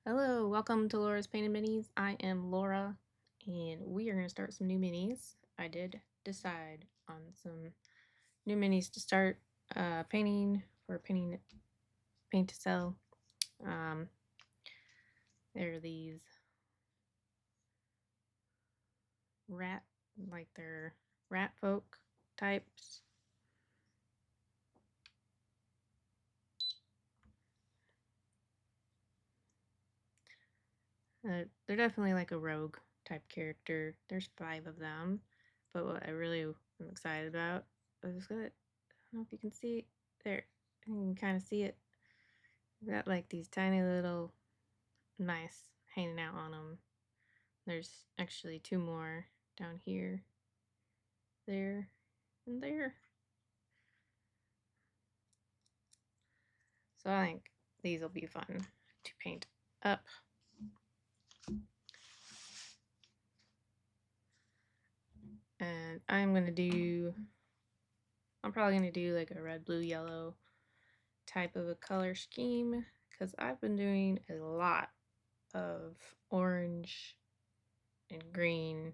Hello, welcome to Laura's Painted Minis. I am Laura, and we are going to start some new minis. I did decide on some new minis to start painting for paint to sell. There are these they're Ratfolk types. They're definitely like a rogue type character. There's 5 of them, but what I really am excited about is that I don't know if you can see it there. You can kind of see it. We've got like these tiny little mice hanging out on them. There's actually 2 more down here, there, and there. So I think these will be fun to paint up. And I'm probably gonna do like a red, blue, yellow type of a color scheme because I've been doing a lot of orange and green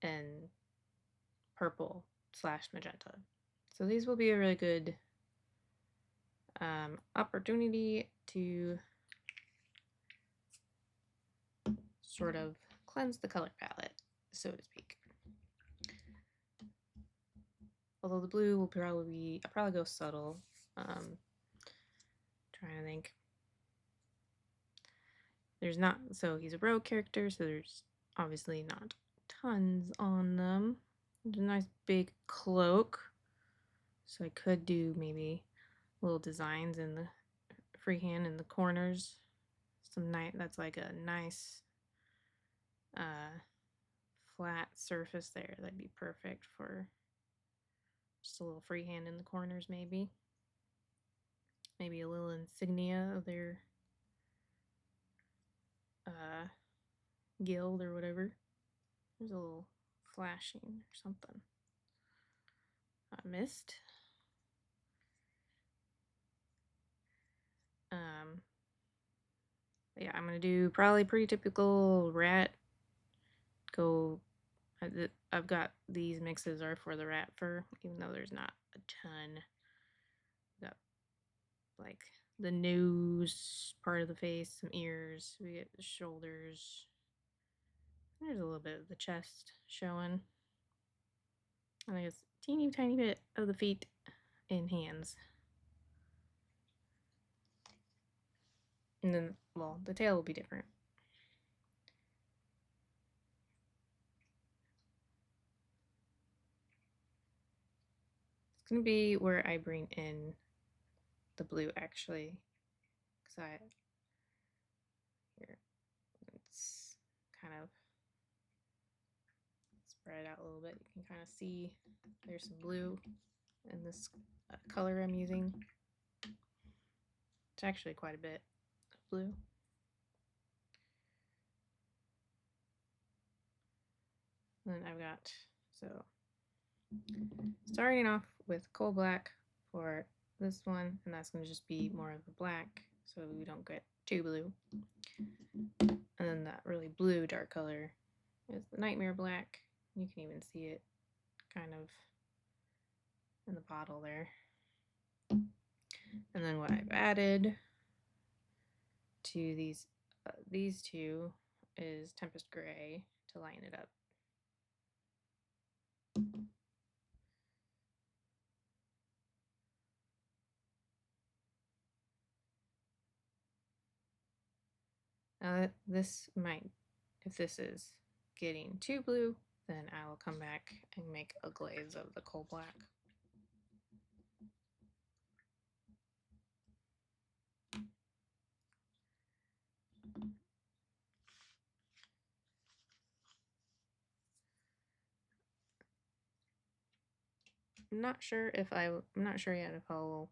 and purple / magenta. So these will be a really good opportunity to sort of cleanse the color palette, so to speak. Although the blue will I'll probably go subtle. Trying to think. There's not, so he's a rogue character, so there's obviously not tons on them. There's a nice big cloak, so I could do maybe little designs in the freehand in the corners. That's like a nice flat surface there. That'd be perfect for just a little freehand in the corners, maybe. Maybe a little insignia of their guild or whatever. There's a little flashing or something I missed. Yeah, I'm gonna do probably pretty typical rat. I've got these mixes are for the rat fur, even though there's not a ton. Got like the nose part of the face, some ears. We get the shoulders. There's a little bit of the chest showing. And I guess teeny tiny bit of the feet and hands. And then, well, the tail will be different. It's going to be where I bring in the blue, actually. Because here, it's kind of spread out a little bit. You can kind of see there's some blue in this color I'm using. It's actually quite a bit of blue. And then I've got, so starting off with coal black for this one, and that's going to just be more of a black so we don't get too blue. And then that really blue dark color is the nightmare black. You can even see it kind of in the bottle there. And then what I've added to these two is Tempest Gray to line it up. Now if this is getting too blue, then I will come back and make a glaze of the coal black. I'm not sure yet if I'll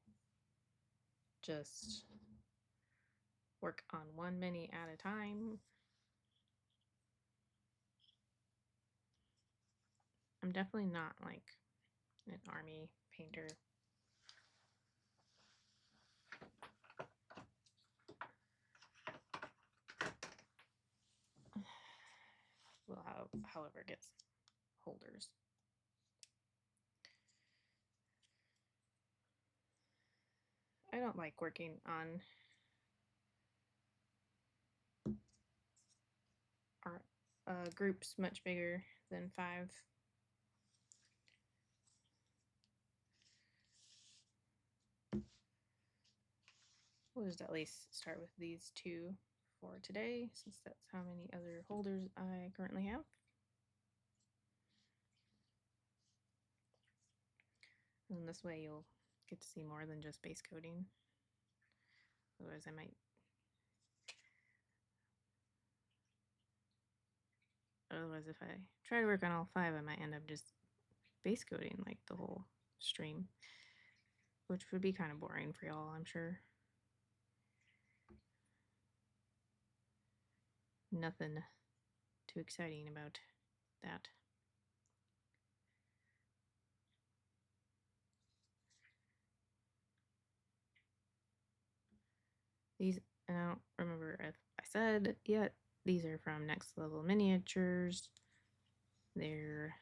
just work on one mini at a time. I'm definitely not like an army painter. however it gets holders. I don't like working on our groups much bigger than 5. We'll just at least start with these 2 for today, since that's how many other holders I currently have. And this way you'll get to see more than just base coating. Otherwise I might if I try to work on all 5, I might end up just base coating like the whole stream, which would be kind of boring for y'all, I'm sure. Nothing too exciting about that. These, I don't remember if I said yet, these are from Next Level Miniatures. They're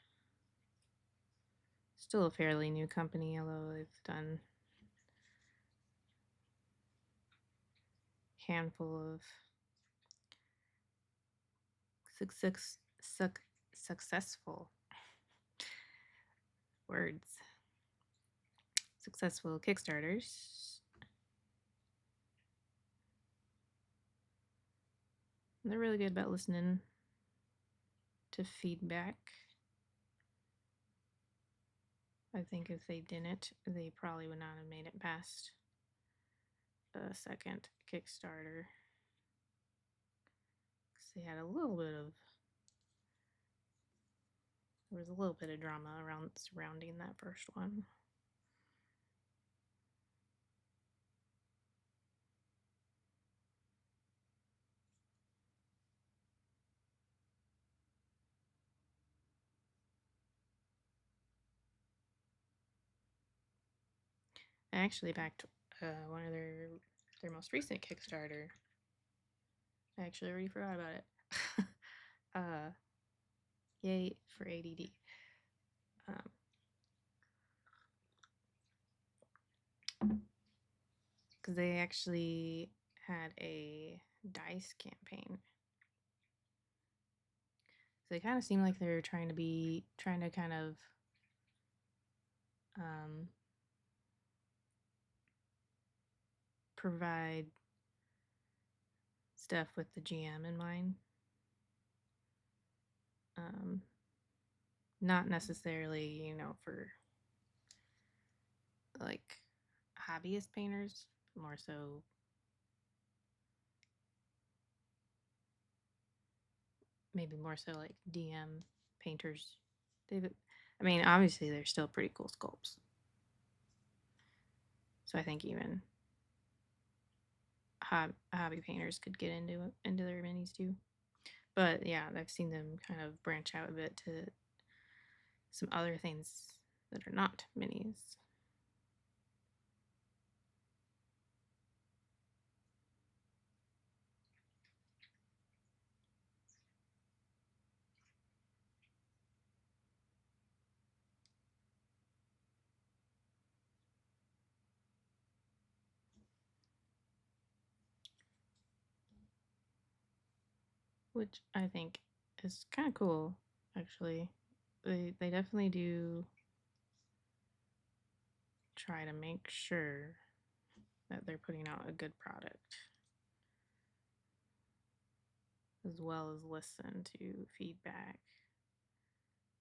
still a fairly new company, although they've done a handful of successful words. Successful Kickstarters. They're really good about listening to feedback. I think if they didn't, they probably would not have made it past a second Kickstarter. Because they had a little bit of, there was a little bit of drama surrounding that first one. I actually backed one of their most recent Kickstarter. I actually already forgot about it. Yay for ADD. Because they actually had a dice campaign. So they kind of seem like they're trying to kind of provide stuff with the GM in mind. Not necessarily, you know, for like hobbyist painters, more so maybe more so like DM painters. I mean, obviously they're still pretty cool sculpts. So I think even hobby painters could get into their minis too. But yeah, I've seen them kind of branch out a bit to some other things that are not minis. Which I think is kind of cool, actually. They definitely do try to make sure that they're putting out a good product, as well as listen to feedback.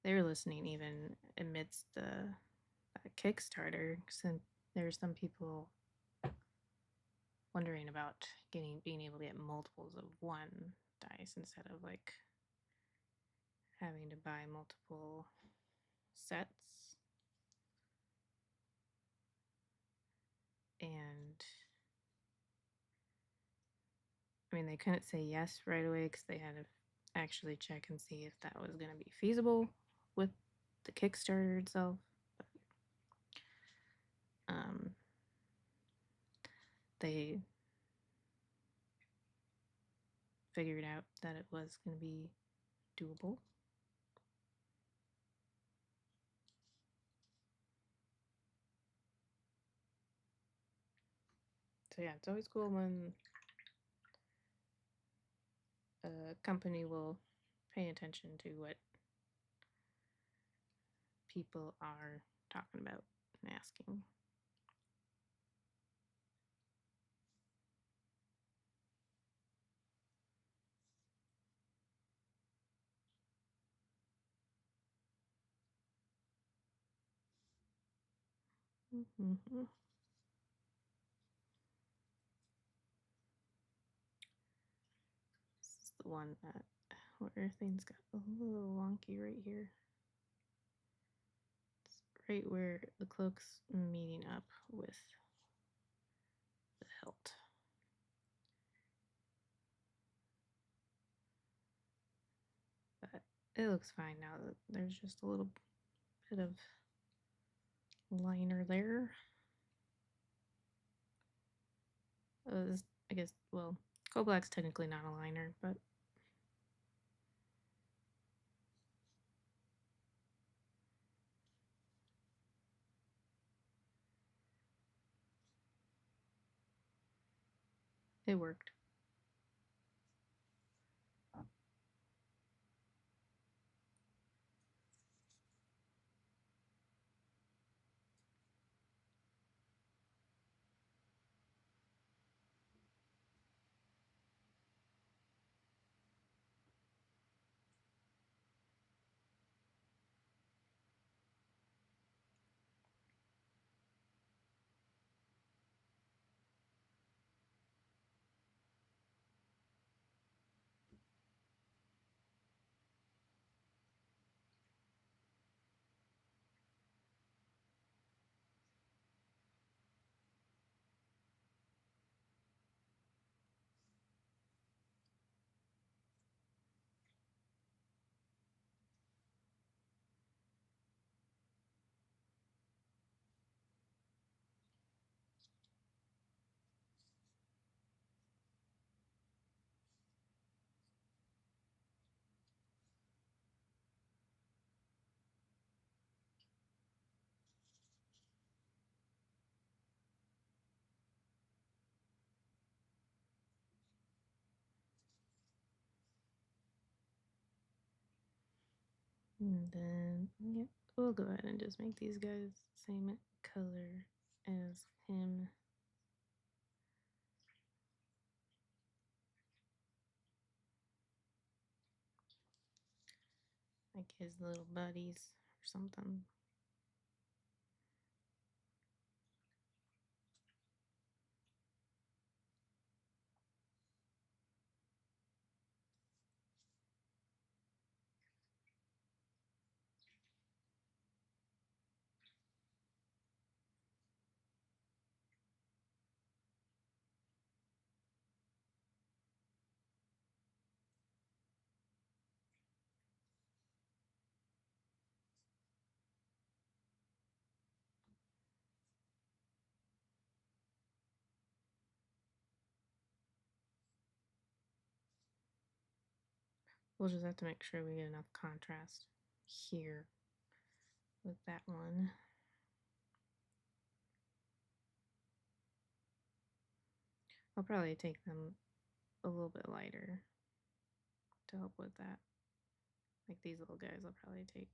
They're listening even amidst the Kickstarter, since there's some people wondering about being able to get multiples of one dice instead of like having to buy multiple sets. And I mean, they couldn't say yes right away because they had to actually check and see if that was going to be feasible with the Kickstarter itself. But, they figured out that it was going to be doable. So yeah, it's always cool when a company will pay attention to what people are talking about and asking. Mm-hmm. This is the one that where things got a little wonky right here. It's right where the cloak's meeting up with the hilt. But it looks fine now that there's just a little bit of liner there. I guess, well, coal black's technically not a liner, but it worked. And then, yep, we'll go ahead and just make these guys same color as him. Like his little buddies or something. We'll just have to make sure we get enough contrast here with that one. I'll probably take them a little bit lighter to help with that. Like these little guys, I'll probably take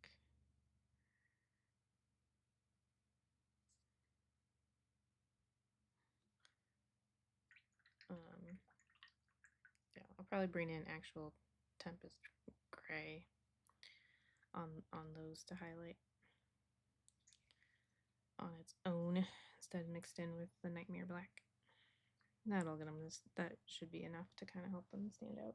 yeah, I'll probably bring in actual Tempest Gray on those to highlight on its own instead of mixed in with the Nightmare Black. That'll get them this. That should be enough to kind of help them stand out.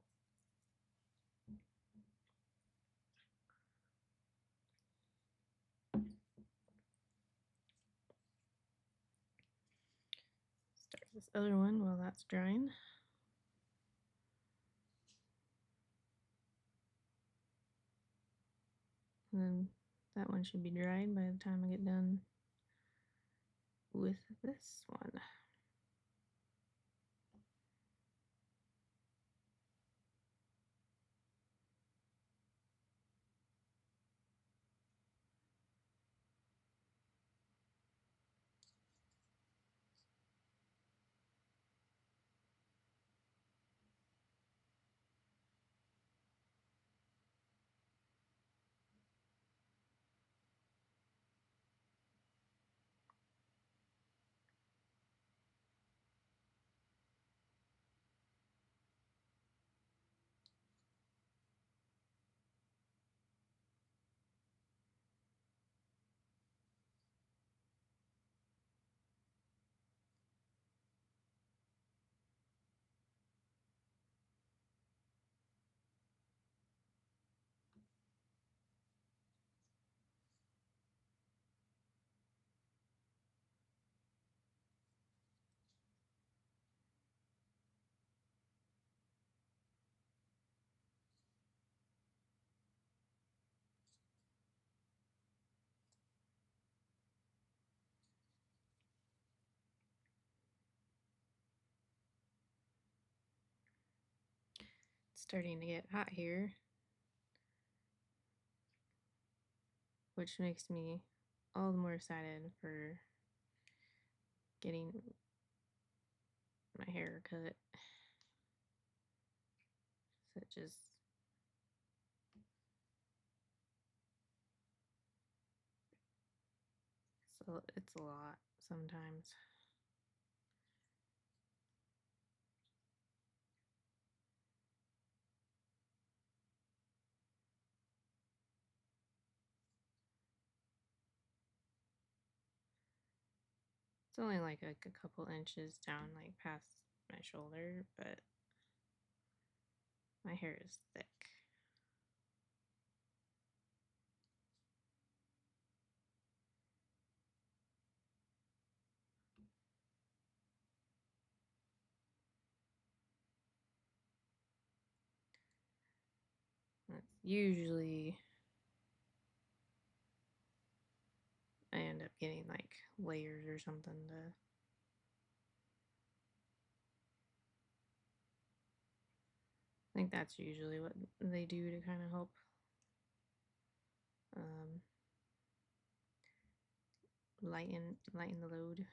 Start this other one while that's drying. And then that one should be dried by the time I get done with this one. starting to get hot here, which makes me all the more excited for getting my hair cut. Such as so it's a lot sometimes. It's only like a couple inches down, like past my shoulder, but my hair is thick. That's usually I end up getting like layers or something to I think that's usually what they do to kind of help um, lighten the load.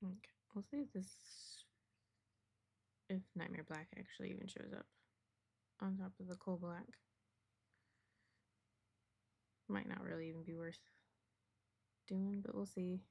Okay, we'll see if Nightmare Black actually even shows up on top of the coal black. Might not really even be worth doing, but we'll see.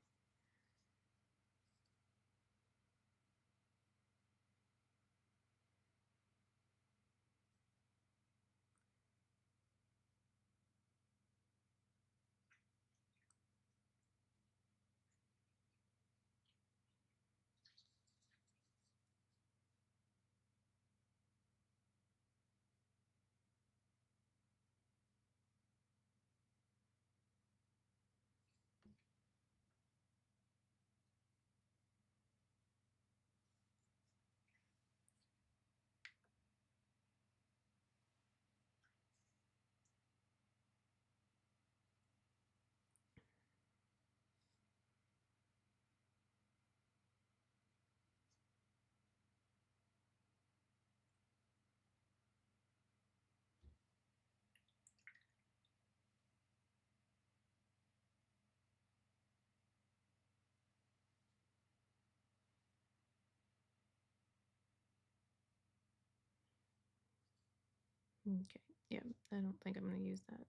Okay, yeah, I don't think I'm going to use that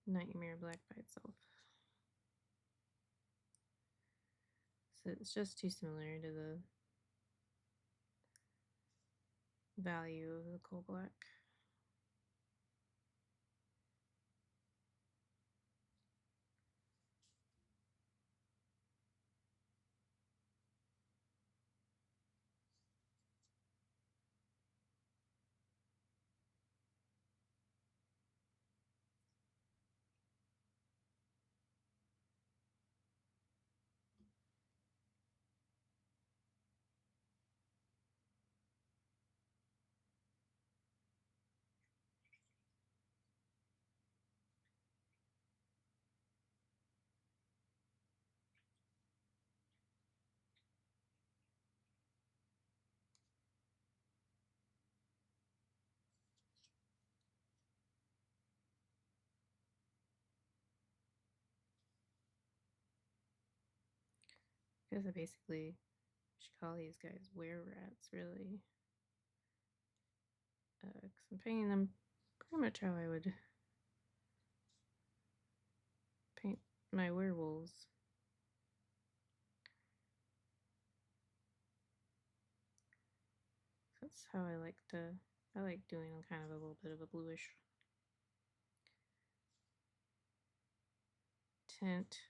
Nightmare Black by itself. So it's just too similar to the value of the coal black. Because I basically should call these guys were rats, really. Because I'm painting them pretty much how I would paint my werewolves. That's how I like doing kind of a little bit of a bluish tint.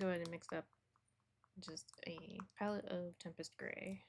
go ahead and mix up just a palette of Tempest Gray.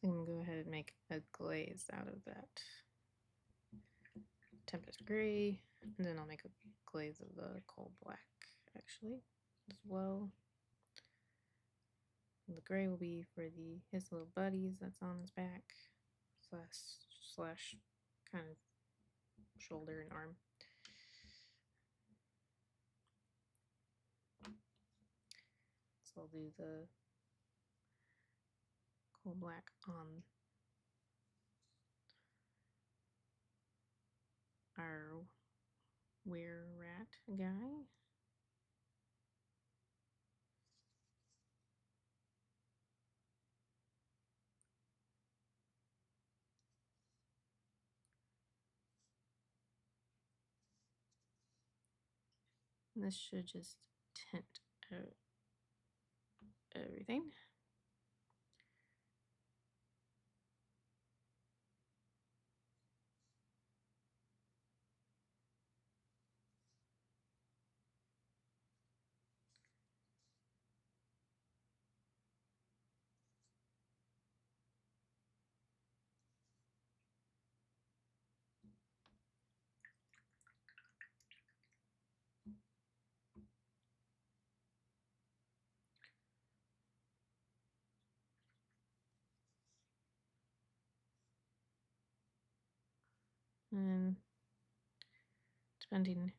I'm going to go ahead and make a glaze out of that Tempest Gray, and then I'll make a glaze of the coal black actually as well. And the gray will be for his little buddies that's on his back slash kind of shoulder and arm. So I'll do the coal black on our were-rat guy. And this should just tint everything. And depending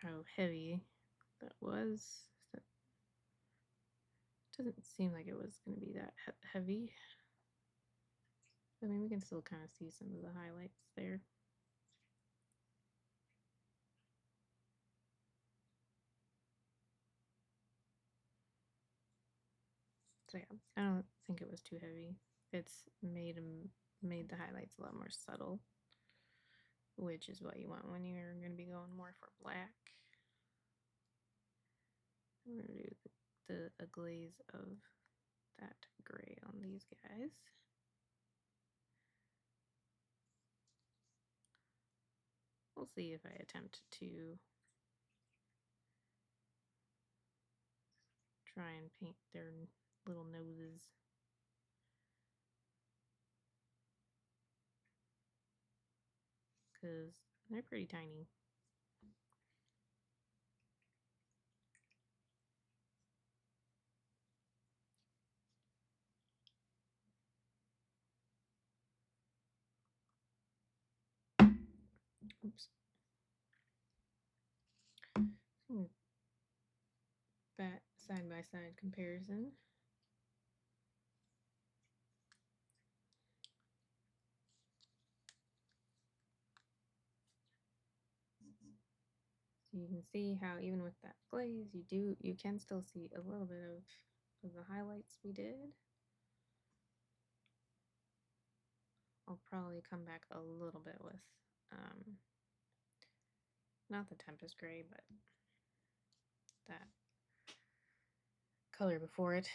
how heavy that was, that doesn't seem like it was going to be that heavy. I mean, we can still kind of see some of the highlights there. So yeah, I don't think it was too heavy. It's made the highlights a lot more subtle, which is what you want when you're going to be going more for black. We're going to do a glaze of that gray on these guys. We'll see if I attempt to try and paint their little noses. Because they're pretty tiny. Oops. That side-by-side comparison. So you can see how even with that glaze, you can still see a little bit of the highlights we did. I'll probably come back a little bit with not the Tempest Gray, but that color before it.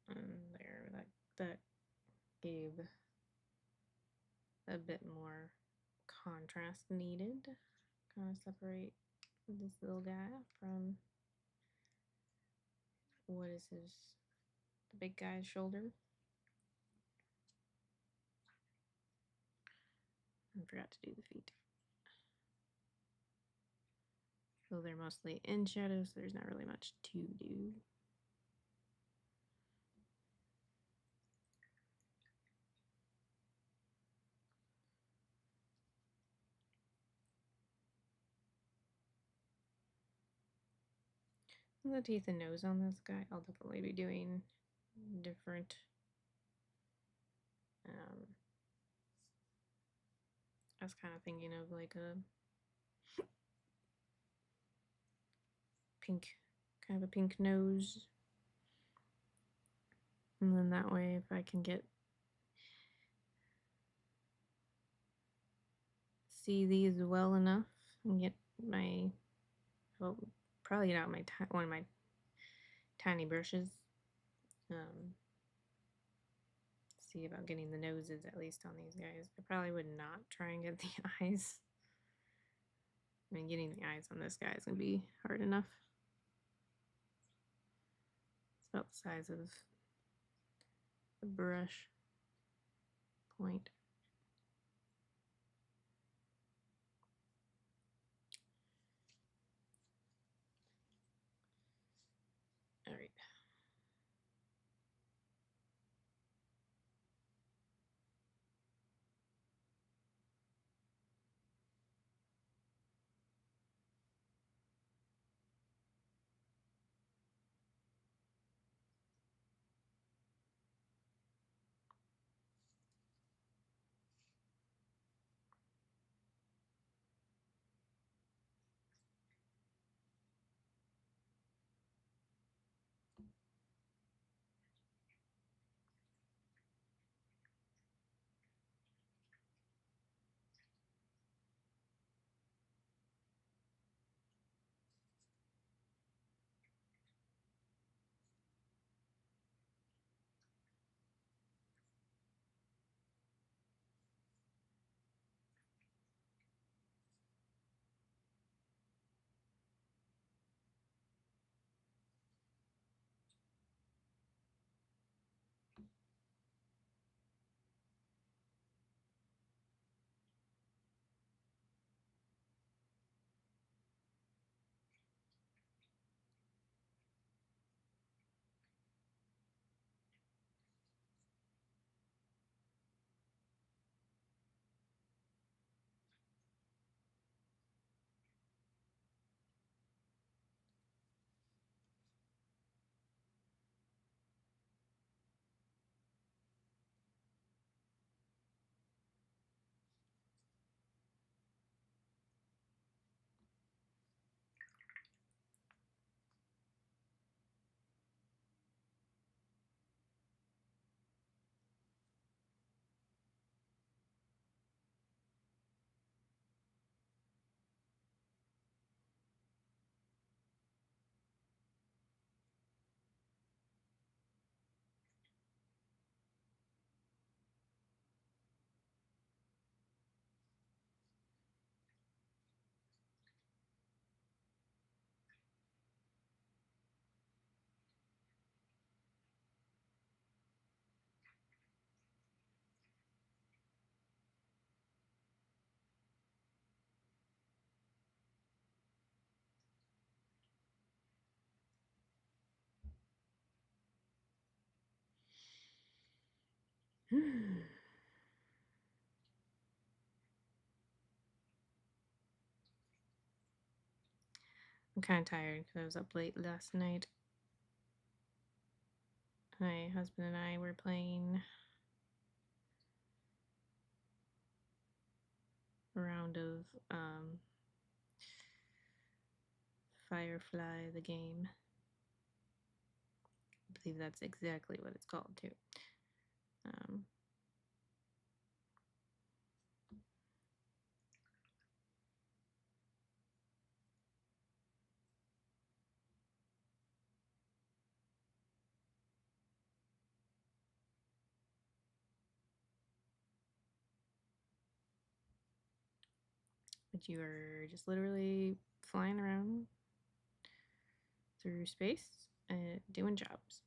And there, that gave a bit more contrast needed. Kind of separate this little guy from what is the big guy's shoulder. forgot to do the feet. So they're mostly in shadow, so there's not really much to do. The teeth and nose on this guy, I'll definitely be doing different. I was kind of thinking of like a pink, kind of a pink nose. And then that way, if I can see these well enough and get my, well, probably get out one of my tiny brushes. See about getting the noses at least on these guys. I probably would not try and get the eyes. I mean, getting the eyes on this guy is going to be hard enough. It's about the size of the brush point. All right. I'm kind of tired because I was up late last night. My husband and I were playing a round of Firefly the game. I believe that's exactly what it's called too. But you are just literally flying around through space and doing jobs.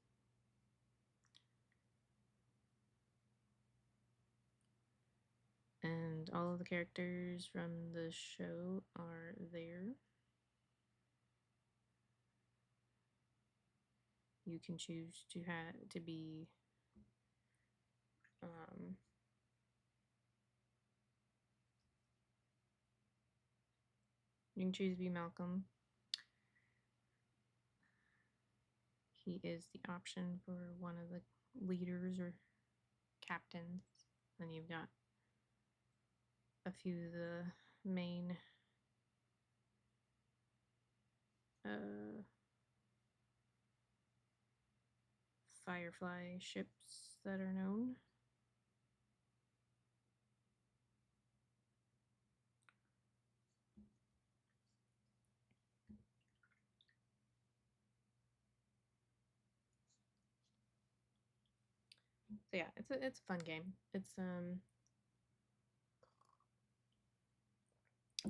And And all of the characters from the show are there. You can choose to be you can choose to be Malcolm. He is the option for one of the leaders or captains. Then you've got a few of the main Firefly ships that are known. So yeah, it's a fun game. It's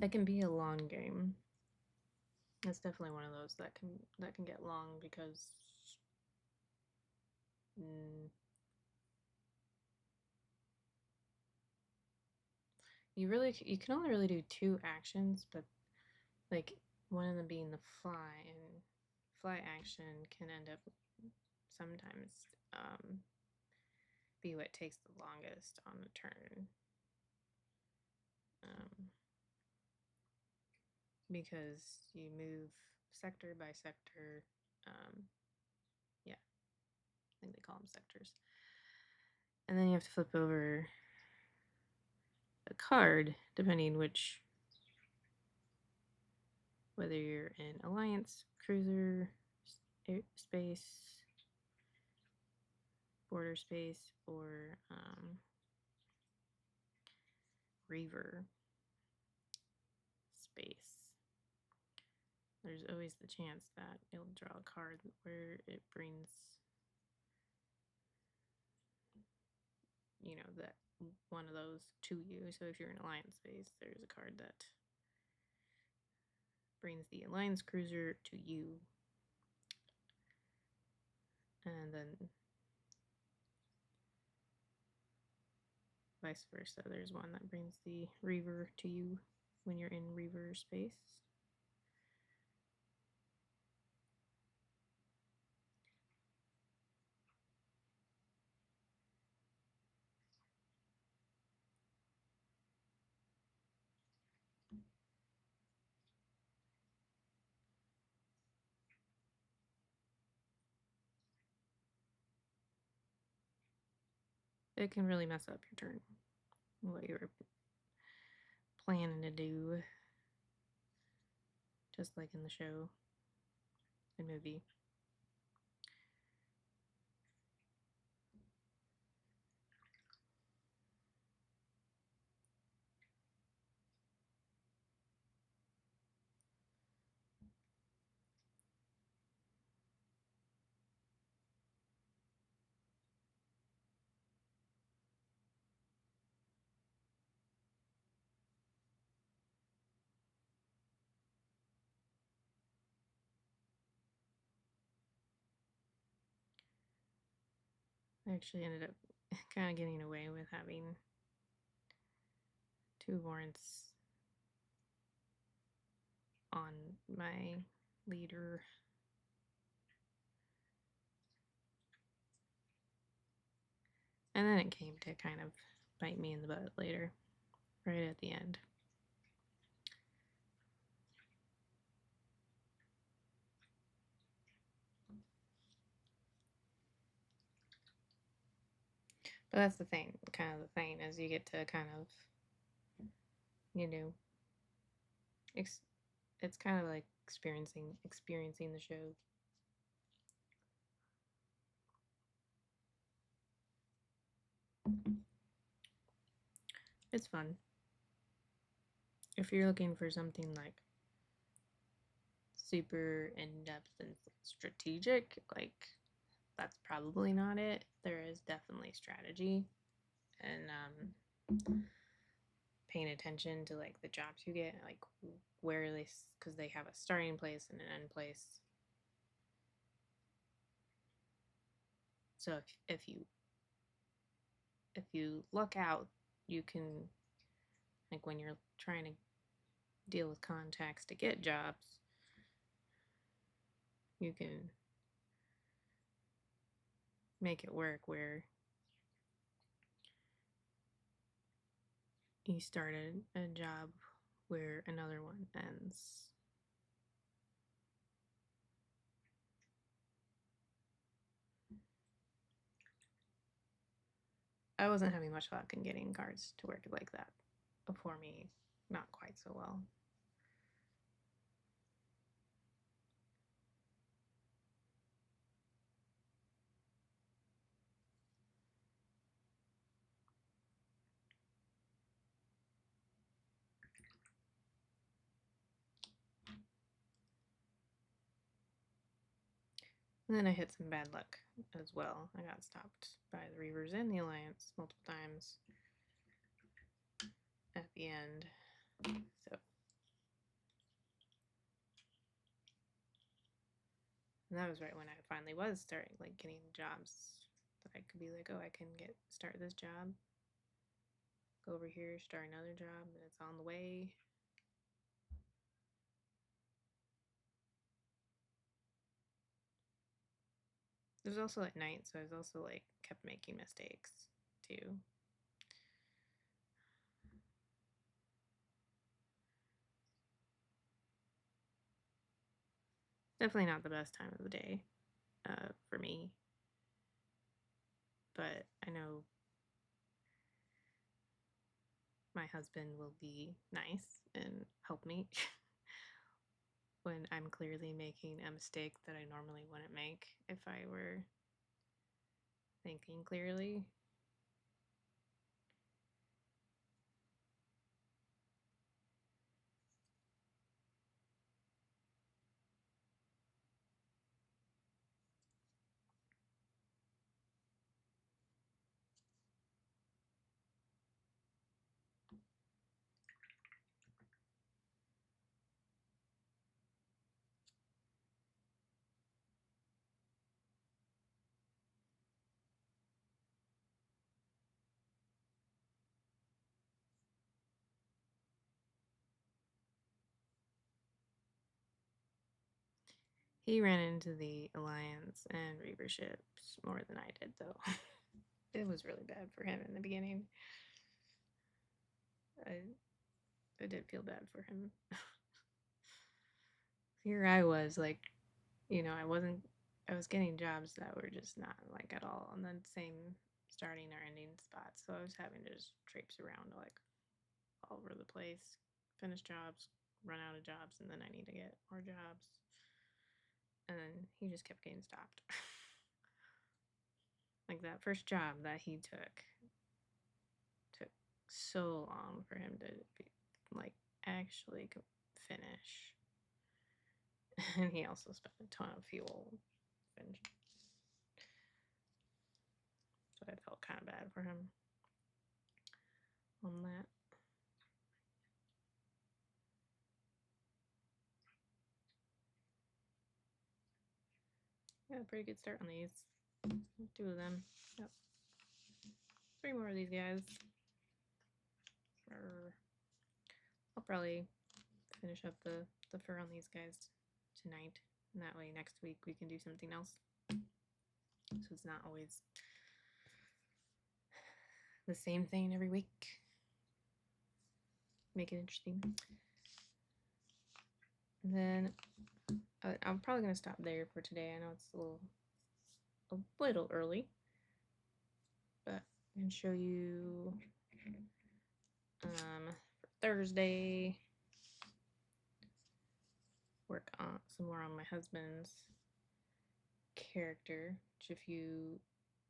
it can be a long game. It's definitely one of those that can get long because you can only really do two actions, but like one of them being the fly, and fly action can end up sometimes be what takes the longest on the turn. Because you move sector by sector. Yeah, I think they call them sectors. And then you have to flip over a card, depending whether you're in Alliance, Cruiser, Space, Border Space, or Reaver Space. There's always the chance that you'll draw a card where it brings, that one of those to you. So if you're in Alliance Space, there's a card that brings the Alliance Cruiser to you. And then vice versa. There's one that brings the Reaver to you when you're in Reaver Space. It can really mess up your turn, what you were planning to do, just like in the show and movie. I actually ended up kind of getting away with having two warrants on my leader. And then it came to kind of bite me in the butt later, right at the end. But that's the thing, kind of the thing, is you get to kind of, it's kind of like experiencing the show. It's fun. If you're looking for something like super in-depth and strategic, like, that's probably not it. There is definitely strategy and paying attention to like the jobs you get, like where they, because they have a starting place and an end place. So if you luck out, you can Like when you're trying to deal with contacts to get jobs, you can make it work where you started a job where another one ends. I wasn't having much luck in getting cards to work like that. For me, not quite so well. And then I hit some bad luck as well. I got stopped by the Reavers and the Alliance multiple times at the end. So, and that was right when I finally was starting like getting jobs that I could be like, oh, I can start this job, go over here, start another job, and it's on the way. It was also at night, so I was also like kept making mistakes too. Definitely not the best time of the day for me, but I know my husband will be nice and help me when I'm clearly making a mistake that I normally wouldn't make if I were thinking clearly. He ran into the Alliance and Reaver ships more than I did, though. It was really bad for him in the beginning. I did feel bad for him. Here I was, like, I was getting jobs that were just not, like, at all on the same starting or ending spots. So I was having to just traipse around, like, all over the place, finish jobs, run out of jobs, and then I need to get more jobs. And then he just kept getting stopped. Like that first job that he took so long for him to like actually finish. And he also spent a ton of fuel. So I felt kind of bad for him on that. Yeah, pretty good start on these. 2 of them. Yep. 3 more of these guys. I'll probably finish up the fur on these guys tonight. And that way next week we can do something else. So it's not always the same thing every week. Make it interesting. And then I'm probably going to stop there for today. I know it's a little early, but I'm going to show you for Thursday, work on some more on my husband's character, which if you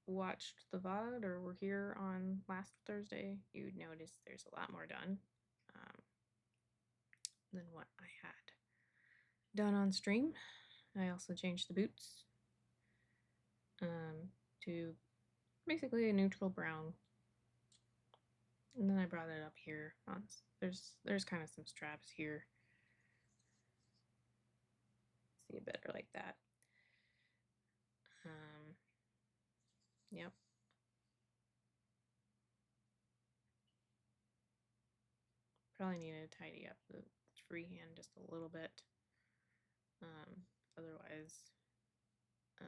watched the VOD or were here on last Thursday, you'd notice there's a lot more done than what I had done on stream. I also changed the boots to basically a neutral brown, and then I brought it up here on there's kind of some straps here. See it better like that. Yep. probably need to tidy up the freehand just a little bit. Otherwise, I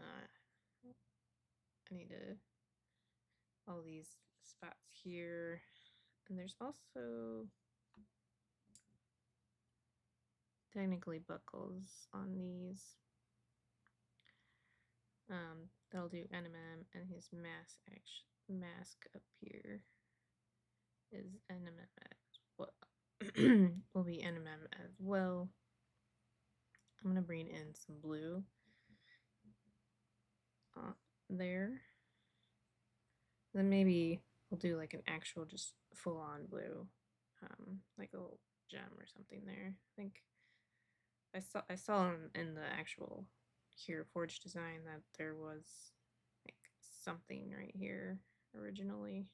need to all these spots here, and there's also technically buckles on these. That'll do NMM, and his mask up here is NMM as well. Will be NMM as well. I'm gonna bring in some blue there. Then maybe we'll do like an actual just full-on blue, like a little gem or something there. I think I saw in the actual here forged design that there was like something right here originally.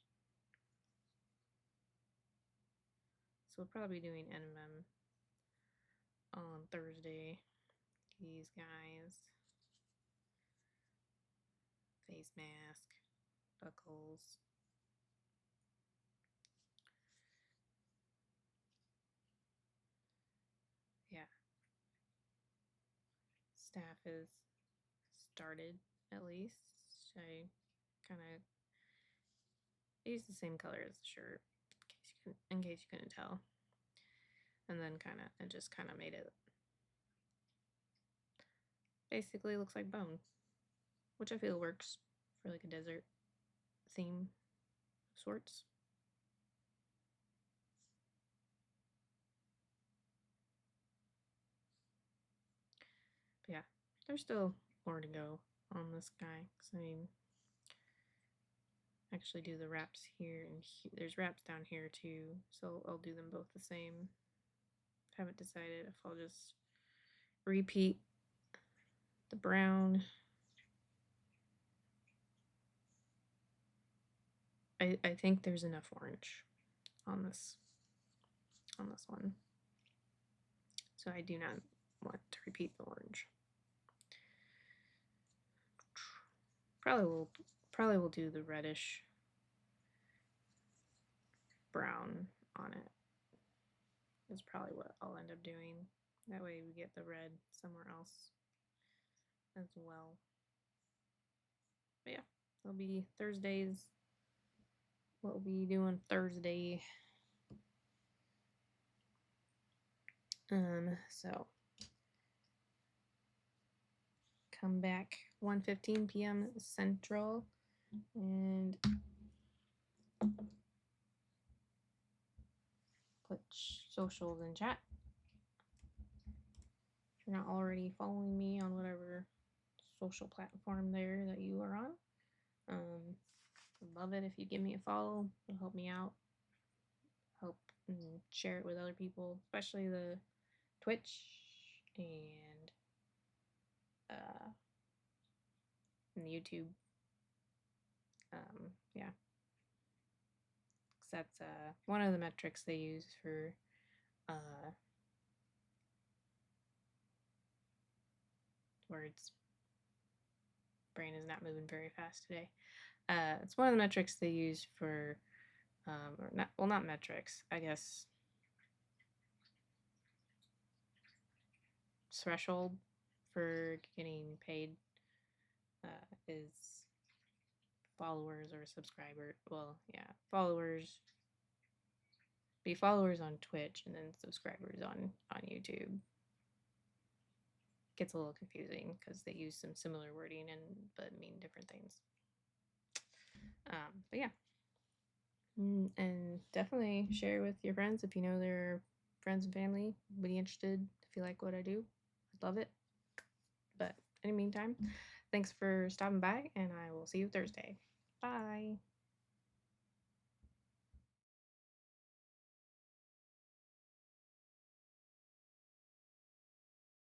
So we'll probably be doing NMM on Thursday. These guys, face mask, buckles. Yeah. Staff is started at least. I kind of use the same color as the shirt in case you couldn't tell, and then it just kind of made it basically looks like bone, which I feel works for like a desert theme of sorts. But yeah, there's still more to go on this guy, because I mean, actually do the wraps here, and there's wraps down here too, so I'll do them both the same. Haven't decided if I'll just repeat the brown. I think there's enough orange on this one, so I do not want to repeat the orange. Probably will do the reddish brown on it. Is probably what I'll end up doing. That way we get the red somewhere else as well. But yeah, it'll be Thursdays. What we'll be doing Thursday. So come back 1:15 p.m. Central and put socials in chat. If you're not already following me on whatever social platform there that you are on, love it if you give me a follow. It'll help me out. Help share it with other people, especially the Twitch and the YouTube. Yeah, that's one of the metrics they use for words. Brain is not moving very fast today. It's one of the metrics they use for, or not, well, not metrics, I guess. Threshold for getting paid is followers or subscriber. Well, yeah, followers. Be followers on Twitch and then subscribers on YouTube. Gets a little confusing because they use some similar wording but mean different things. But yeah, and definitely share with your friends if you know their friends and family would be interested. If you like what I do, I'd love it. But in the meantime, thanks for stopping by, and I will see you Thursday. Bye.